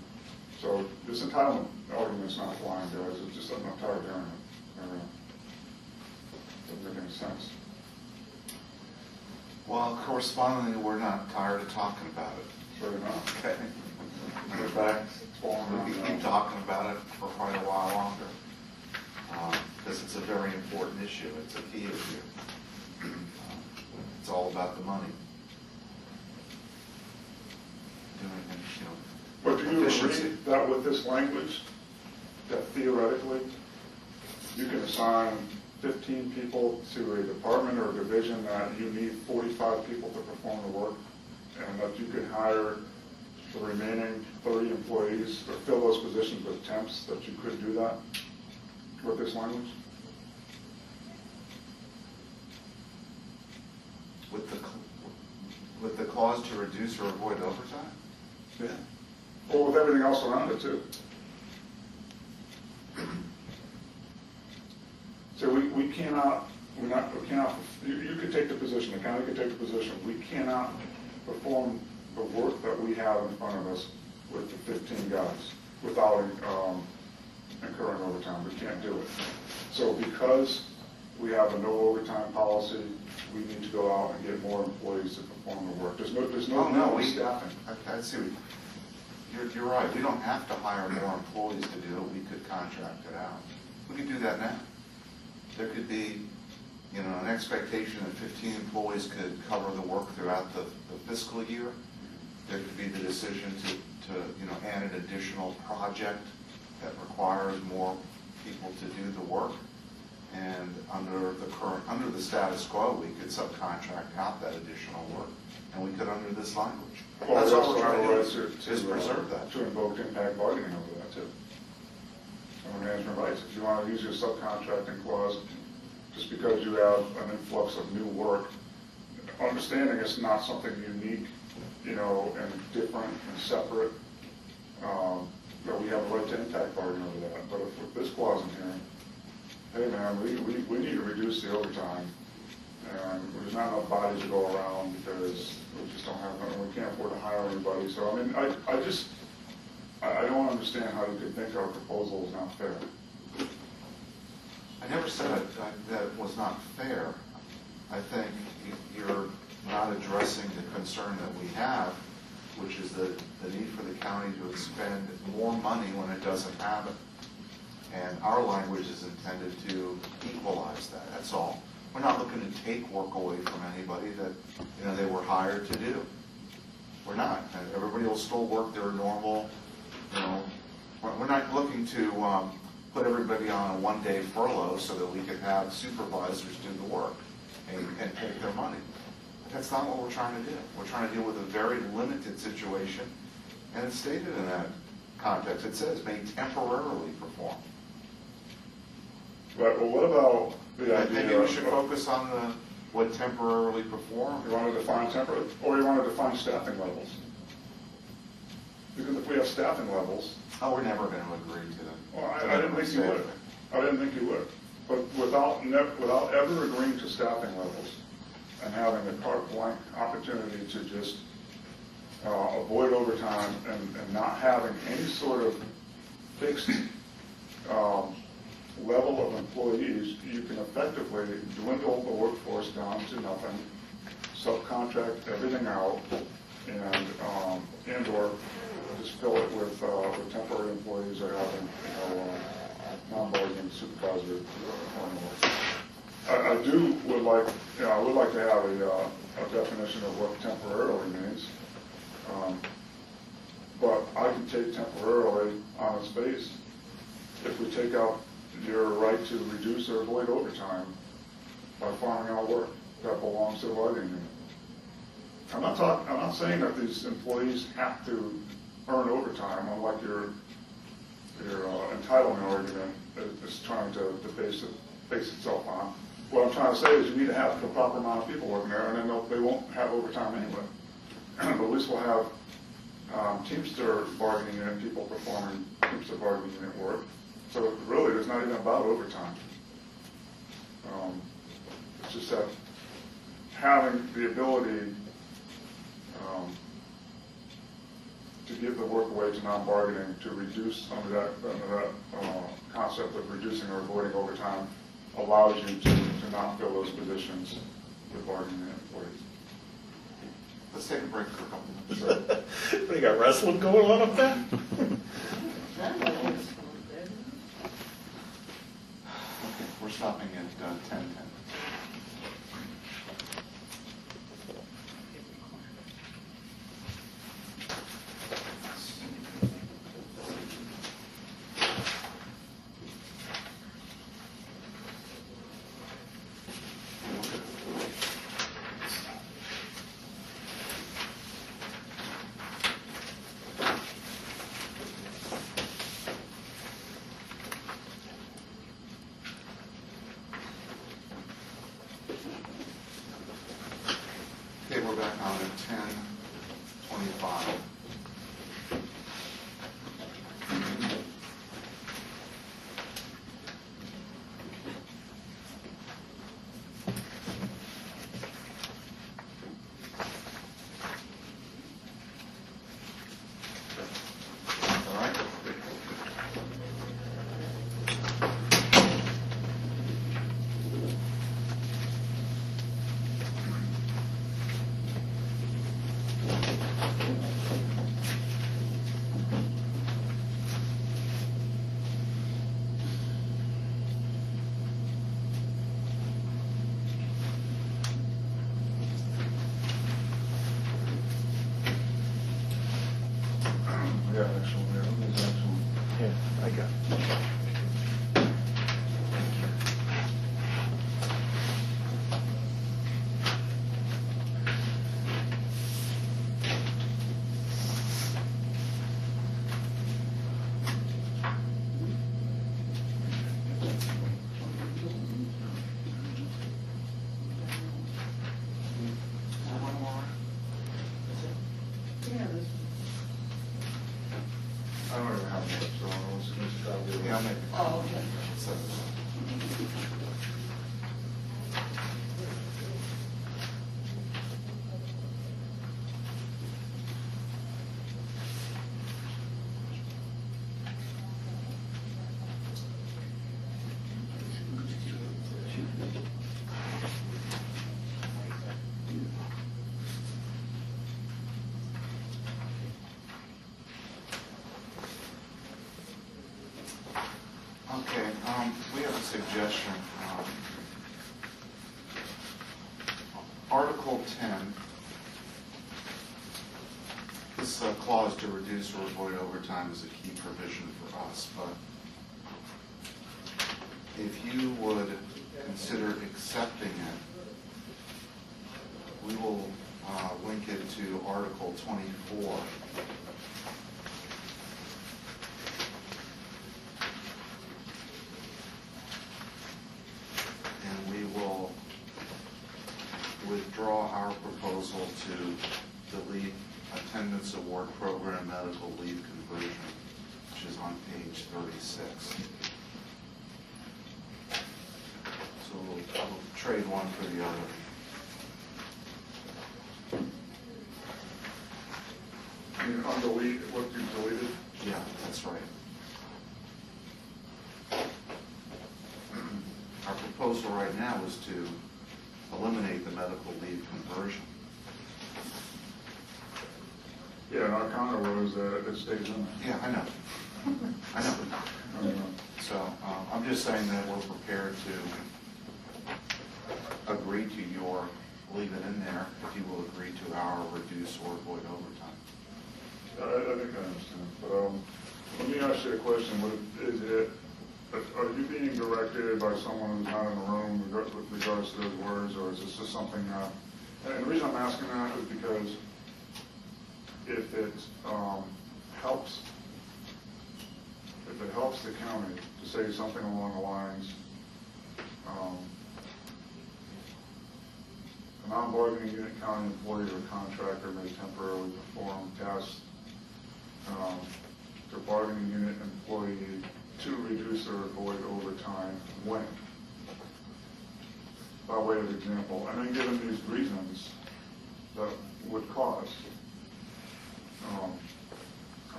So this entitlement argument's not flying, guys. It's just, I'm tired of hearing it. Doesn't make any sense. Well, correspondingly, we're not tired of talking about it. Sure enough. Okay. In fact, it's falling We can keep talking about it for quite a while longer, because it's a very important issue. It's a key issue. It's all about the money. But do you efficiency. agree that with this language, that theoretically, you can assign 15 people to a department or a division that you need 45 people to perform the work, and that you could hire the remaining 30 employees or fill those positions with temps, that you could do that with this language? With the clause to reduce or avoid overtime? Yeah. Or with everything else around it too. So we cannot, you could take the position, the county could take the position, we cannot perform the work that we have in front of us with the 15 guys without incurring overtime. We can't do it. So because we have a no overtime policy, we need to go out and get more employees to perform the work. There's no staffing. I see. You're right. We don't have to hire more employees to do it. We could contract it out. We could do that now. There could be, an expectation that 15 employees could cover the work throughout the fiscal year. There could be the decision to add an additional project that requires more people to do the work. And under the status quo, we could subcontract out that additional work, and we could under this language. Well, That's all we're also trying have to a do, right is preserve that. to invoke impact bargaining over that too. And management rights. If you want to use your subcontracting clause, just because you have an influx of new work, understanding it's not something unique, and different and separate, that we have a right to impact bargain over that. But if with this clause in here, hey man, we need to reduce the overtime, and there's not enough bodies to go around because we just don't have, we can't afford to hire anybody. So I mean, I don't understand how you could think our proposal is not fair. I never said that it was not fair. I think you're not addressing the concern that we have, which is the need for the county to expend more money when it doesn't have it. And our language is intended to equalize that, that's all. We're not looking to take work away from anybody that they were hired to do. We're not. And everybody will still work their normal, we're not looking to put everybody on a one-day furlough so that we can have supervisors do the work and take their money. That's not what we're trying to do. We're trying to deal with a very limited situation, and it's stated in that context. It says may temporarily perform. Right, well, what about the idea? Maybe we should focus on what temporarily perform. You want to define temporary, or you want to define staffing levels? Because if we have staffing levels, Oh, we're never going to agree to them. well, I didn't think you would. I didn't think you would. But without ever agreeing to staffing levels and having a carte blanche opportunity to just avoid overtime and not having any sort of fixed level of employees, you can effectively dwindle the workforce down to nothing, subcontract everything out, and or just fill it with temporary employees or having non-bargaining supervisor performing work. I would like to have a definition of what temporarily means. But I can take temporarily on its face if we take out your right to reduce or avoid overtime by farming out work that belongs to the bargaining unit. I'm not saying that these employees have to earn overtime, unlike your entitlement argument is trying to base itself on. What I'm trying to say is you need to have the proper amount of people working there, and then they won't have overtime anyway. but at least we'll have Teamster bargaining unit people performing Teamster bargaining unit work. So really, it's not even about overtime. It's just that having the ability to give the work away to non-bargaining to reduce some of that concept of reducing or avoiding overtime allows you to not fill those positions with bargaining employees. Let's take a break for a couple minutes. We got wrestling going on up there? Okay, we're stopping at 10:10. Okay, we're back on at 10:25. All right. Yeah, actually, there's actually. Yeah, I got it. One more. Yeah, this I don't even have much, so let's try to do it. Yeah, I'll make it. Oh, okay. So, Okay, we have a suggestion. Article 10, this clause to reduce or avoid overtime is a key provision for us, but if you would consider accepting it, we will link it to Article 24. And we will withdraw our proposal to delete attendance award program medical leave conversion, which is on page 36. So we'll trade one for the other. You can delete what you deleted. Yeah, that's right. Our proposal right now is to eliminate the medical leave conversion. Yeah, and our counter was that it stays in there. Yeah, I know. I know. Um, So I'm just saying that we're prepared to agree to your leave it in there if you will agree to our reduce or avoid overtime. I think I understand, but let me ask you a question. Are you being directed by someone who's not in the room with regards to those words, or is this just something, and the reason I'm asking that is because if it helps the county to say something along the lines A non-bargaining unit county employee or contractor may temporarily perform tasks to bargaining unit employee to reduce or avoid overtime when. By way of example, and then given these reasons that would cause.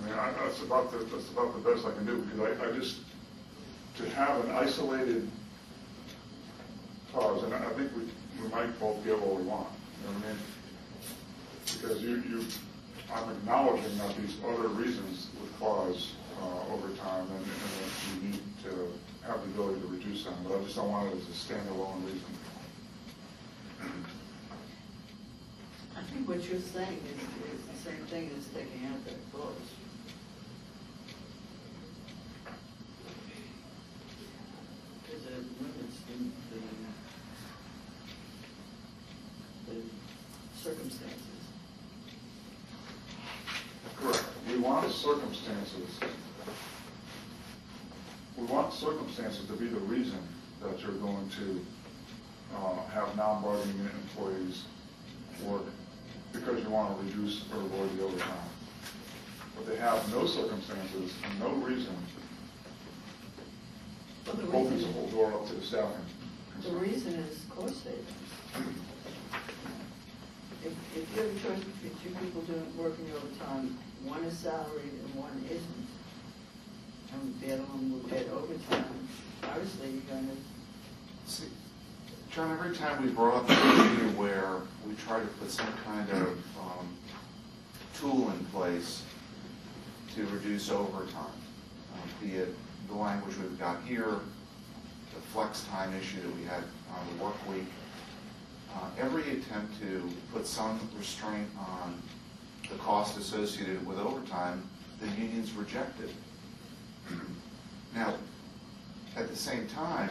That's about the best I can do, because I just, to have an isolated cause, and I think we might both get what we want, you know what I mean? Because I'm acknowledging that these other reasons would cause overtime, and that you need to have the ability to reduce them, but I just don't want it as a standalone reason. I think what you're saying is the same thing as taking out that clause. Because it limits the circumstances. Correct. We want circumstances. We want circumstances to be the reason that you're going to have non-bargaining unit employees work because you want to reduce or avoid the overtime. But they have no circumstances and no reason. Well, the Opens the reason, whole door up to the staffing. the reason is cost savings. If you have a choice between two people working overtime, one is salaried and one isn't, and the other one will get overtime, obviously you're going to. See, John, every time we brought up the issue where we try to put some kind of tool in place to reduce overtime, be it the language we've got here, the flex time issue that we had on the work week, every attempt to put some restraint on the cost associated with overtime, the unions rejected. Now, at the same time,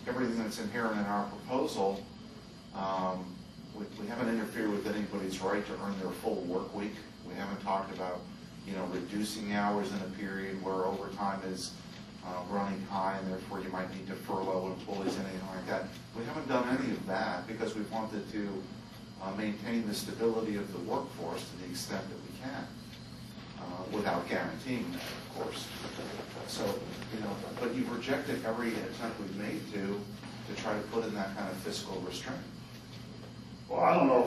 everything that's inherent in our proposal, we haven't interfered with anybody's right to earn their full work week. We haven't talked about, reducing hours in a period where overtime is running high and therefore you might need to furlough employees and anything like that. We haven't done any of that because we wanted to maintain the stability of the workforce to the extent that we can, without guaranteeing that, of course. So, but you've rejected every attempt we've made to try to put in that kind of fiscal restraint. Well, I don't know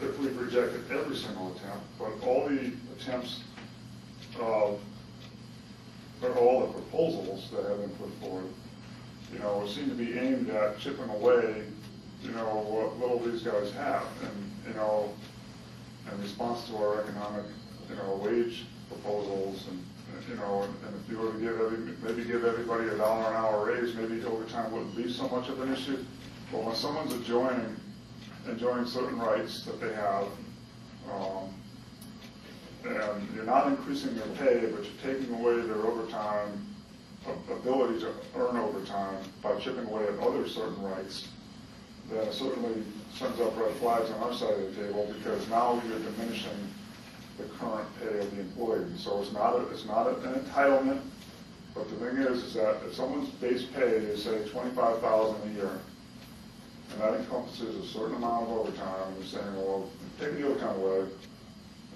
if we've rejected every single attempt, but all the attempts or all the proposals that have been put forward, seem to be aimed at chipping away, what little these guys have. And, in response to our economic, wage proposals and if you were to give everybody $1 an hour raise, maybe overtime wouldn't be so much of an issue. But when someone's enjoying certain rights that they have, and you're not increasing their pay, but you're taking away their overtime, ability to earn overtime by chipping away at other certain rights, then it certainly sends up red flags on our side of the table, because now you're diminishing the current pay of the employee. So it's not an entitlement, but the thing is that if someone's base pay is, say, $25,000 a year, and that encompasses a certain amount of overtime, and you're saying, well, take the overtime away,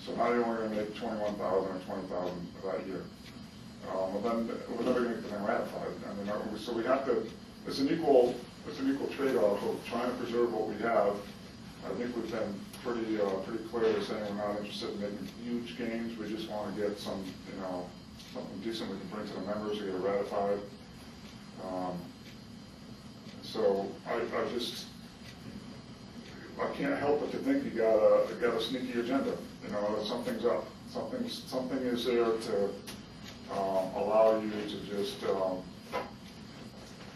so now you're only going to make $21,000 or $20,000 that year. Well, then we're never going to get the thing ratified. So we have to. It's an equal trade-off of trying to preserve what we have. I think we've been pretty clear saying we're not interested in making huge gains. We just want to get some, something decent we can bring to the members to get it ratified. So I can't help but to think you got a sneaky agenda. Something's up. Something is there to allow you to just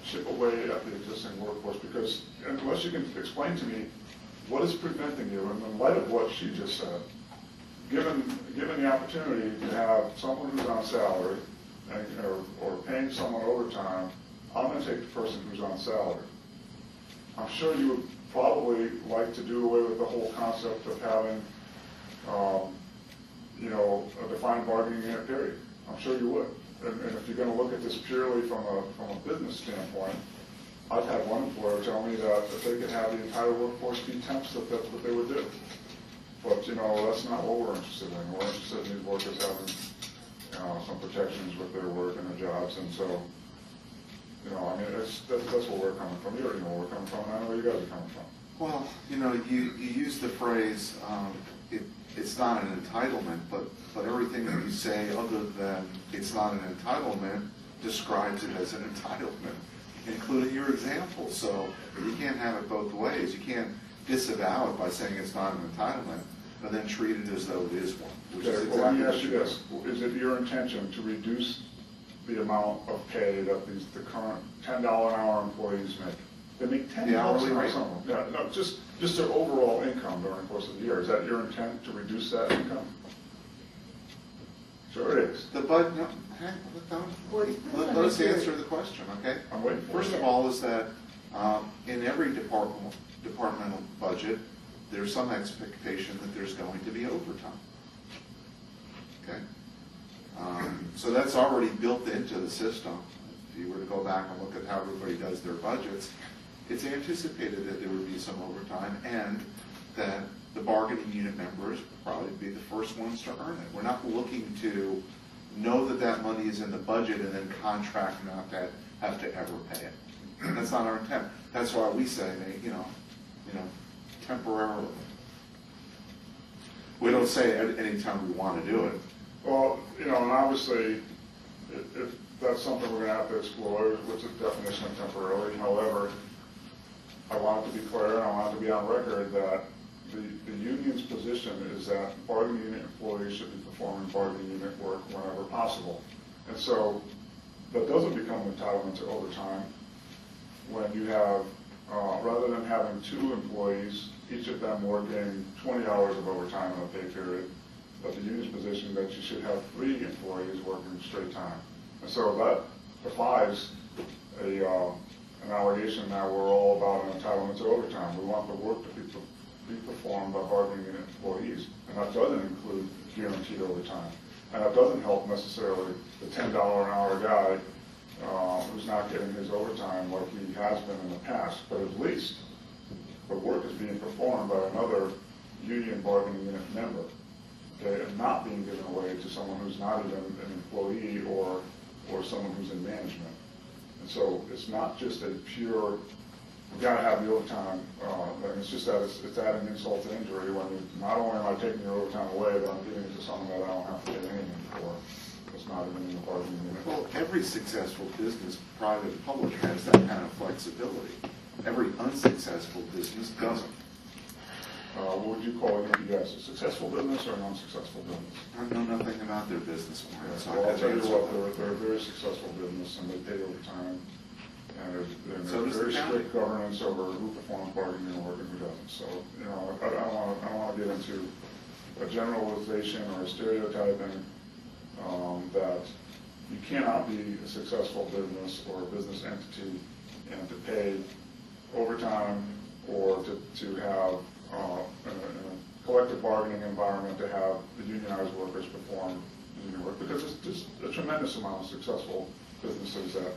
chip away at the existing workforce. Because unless you can explain to me what is preventing you, and in light of what she just said, given the opportunity to have someone who's on salary or paying someone overtime, I'm going to take the person who's on salary. I'm sure you would probably like to do away with the whole concept of having, a defined bargaining unit period. I'm sure you would. And if you're going to look at this purely from a business standpoint, I've had one employer tell me that if they could have the entire workforce be temps, that's what they would do. But, that's not what we're interested in. We're interested in these workers having, some protections with their work and their jobs, and so, that's where we're coming from. You already know where we're coming from, and I know where you guys are coming from. Well, you use the phrase, it's not an entitlement, but everything that you say other than it's not an entitlement describes it as an entitlement, including your example. So you can't have it both ways. You can't disavow it by saying it's not an entitlement, but then treat it as though it is one. Which is Okay, well, let me ask you exactly this. Is it your intention to reduce the amount of pay that the current $10 an hour employees make? They make $10 The hourly an hour, rate? some of them. Yeah, no, just their overall income during the course of the year. Is that your intent, to reduce that income? Sure it is. The bud, no, let us answer the question, okay? I'm waiting for First it. of all is that in every departmental budget, there's some expectation that there's going to be overtime. Okay? So that's already built into the system. If you were to go back and look at how everybody does their budgets, it's anticipated that there would be some overtime and that the bargaining unit members would probably be the first ones to earn it. We're not looking to know that that money is in the budget and then contract not to have to ever pay it. That's not our intent. That's why we say, temporarily. We don't say anytime we want to do it. Well, and obviously, if that's something we're going to have to explore, what's the definition of temporarily. However, I want it to be clear, and I want it to be on record that the union's position is that bargaining unit employees should be performing bargaining unit work whenever possible. And so that doesn't become an entitlement to overtime when you have, rather than having 2 employees, each of them working 20 hours of overtime in a pay period, but the union's position that you should have 3 employees working straight time. And so that defies an allegation that we're all about an entitlement to overtime. We want the work to be performed by bargaining unit employees, and that doesn't include guaranteed overtime. And that doesn't help necessarily the $10 an hour guy who's not getting his overtime like he has been in the past, but at least the work is being performed by another union bargaining unit member, okay, and not being given away to someone who's not even an employee or someone who's in management. And so it's not just a pure, we gotta have the overtime, and it's just that it's adding insult to injury when not only am I taking your overtime away, but I'm giving it to someone that I don't have to pay anything for. It's not even in the bargaining unit. Well, every successful business, private and public, has that kind of flexibility. Every unsuccessful business doesn't. What would you call UPS, a successful business or an unsuccessful business? I know nothing about their business, Warren, so I Well, I'll couldn't tell you answer what, that. they're a very successful business, and they pay overtime, and So there's does the very county. strict governance over who performs bargaining work and who doesn't. So, I don't want to get into a generalization or a stereotyping that you cannot be a successful business or a business entity and to pay overtime or to have in a collective bargaining environment to have the unionized workers perform union work, because there's a tremendous amount of successful businesses that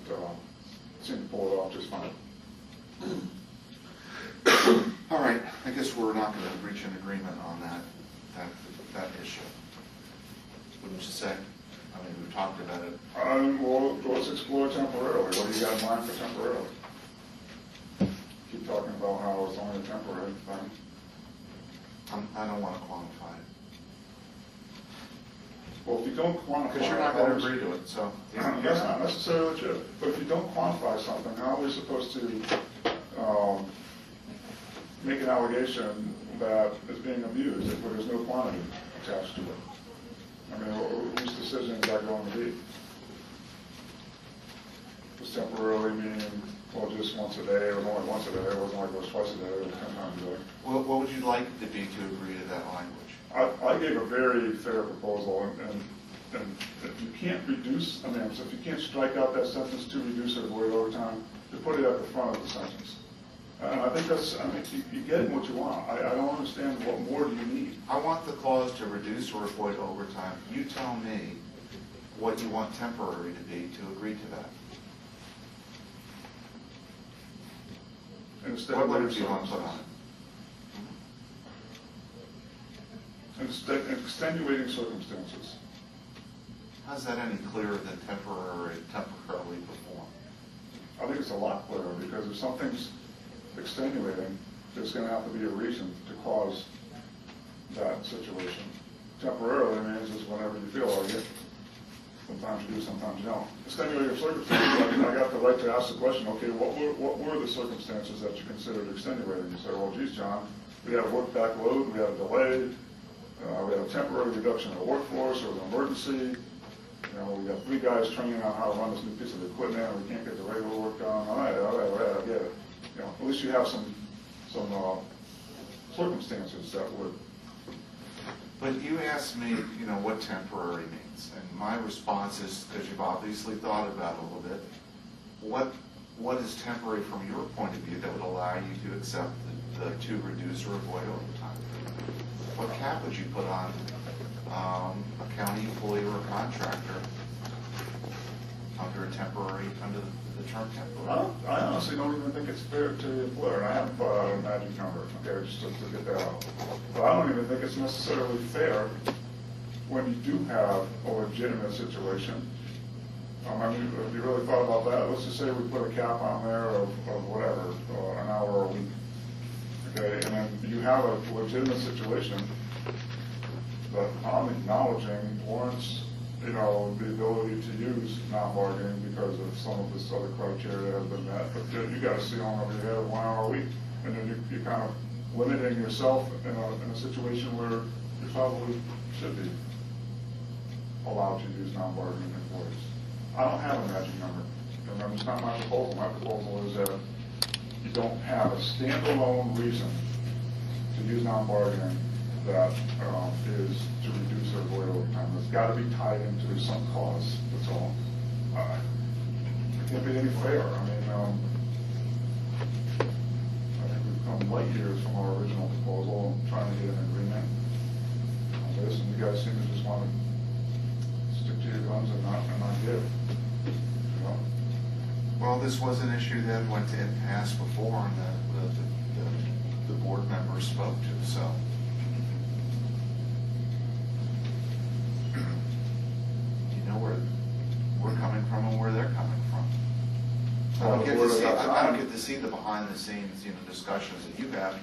seem to pull it off just fine. All right, I guess we're not going to reach an agreement on that issue. Wouldn't you say? I mean, we've talked about it. Well, let's explore temporarily. What do you got in mind for temporarily? Keep talking about how it's only a temporary thing. I don't want to quantify it. Well, if you don't quantify, Because you're not going to agree to it, so. That's not necessarily true. But if you don't quantify something, how are we supposed to make an allegation that is being abused if there's no quantity attached to it? I mean, whose decision is that going to be? Does temporarily mean, well, just once a day? It was only once a day. It wasn't like it was twice a day. It was 10 times a day. What would you like it to be to agree to that language? I gave a very fair proposal, and if you can't reduce, so if you can't strike out that sentence to reduce or avoid overtime, you put it at the front of the sentence. And I think you get what you want. I don't understand what more do you need. I want the clause to reduce or avoid overtime. You tell me what you want temporary to be to agree to that. in What extenuating letters do you want to put on circumstances. it? In extenuating circumstances. How's that any clearer than temporarily perform? I think it's a lot clearer, because if something's extenuating, there's gonna have to be a reason to cause that situation. Temporarily means is whenever you feel like it. Sometimes you do, sometimes you don't. Extenuating circumstances, I mean, I got the right to ask the question, okay, what were the circumstances that you considered extenuating? You say, well, geez, John, we had a work backload, we had a delay, we had a temporary reduction in the workforce, or an emergency. You know, we got 3 guys training on how to run this new piece of equipment, and we can't get the regular work done. All right, I get it. You know, at least you have some circumstances that would. But you asked me, you know, what temporary means, and my response is, because you've obviously thought about it a little bit, what is temporary from your point of view that would allow you to accept to reduce or avoid overtime? What cap would you put on a county employee or a contractor under the term temporary? I honestly don't even think it's fair to the employer. I haven't thought out a magic number, okay, just to get that out. But I don't even think it's necessarily fair when you do have a legitimate situation. I mean, have you really thought about that? Let's just say we put a cap on there of whatever, an hour a week. Okay, and then you have a legitimate situation that I'm acknowledging warrants, you know, the ability to use non-bargaining because of some of this other criteria has been met. But you got a ceiling over your head of 1 hour a week, and then you're kind of limiting yourself in a situation where you probably should be allowed to use non-bargaining employees. I don't have a magic number. Remember, it's not my proposal. My proposal is that you don't have a standalone reason to use non-bargaining that is to reduce or avoid overtime. It's got to be tied into some cause, that's all. It can't be any fairer. I mean, I think we've come light years from our original proposal and trying to get an agreement on this, and you guys seem to just want to stick to your guns and not give. You know? Well, this was an issue that went to impasse before, and the board members spoke to, so. You know where we're coming from and where they're coming from. I don't get to see the behind the scenes, you know, discussions that you have.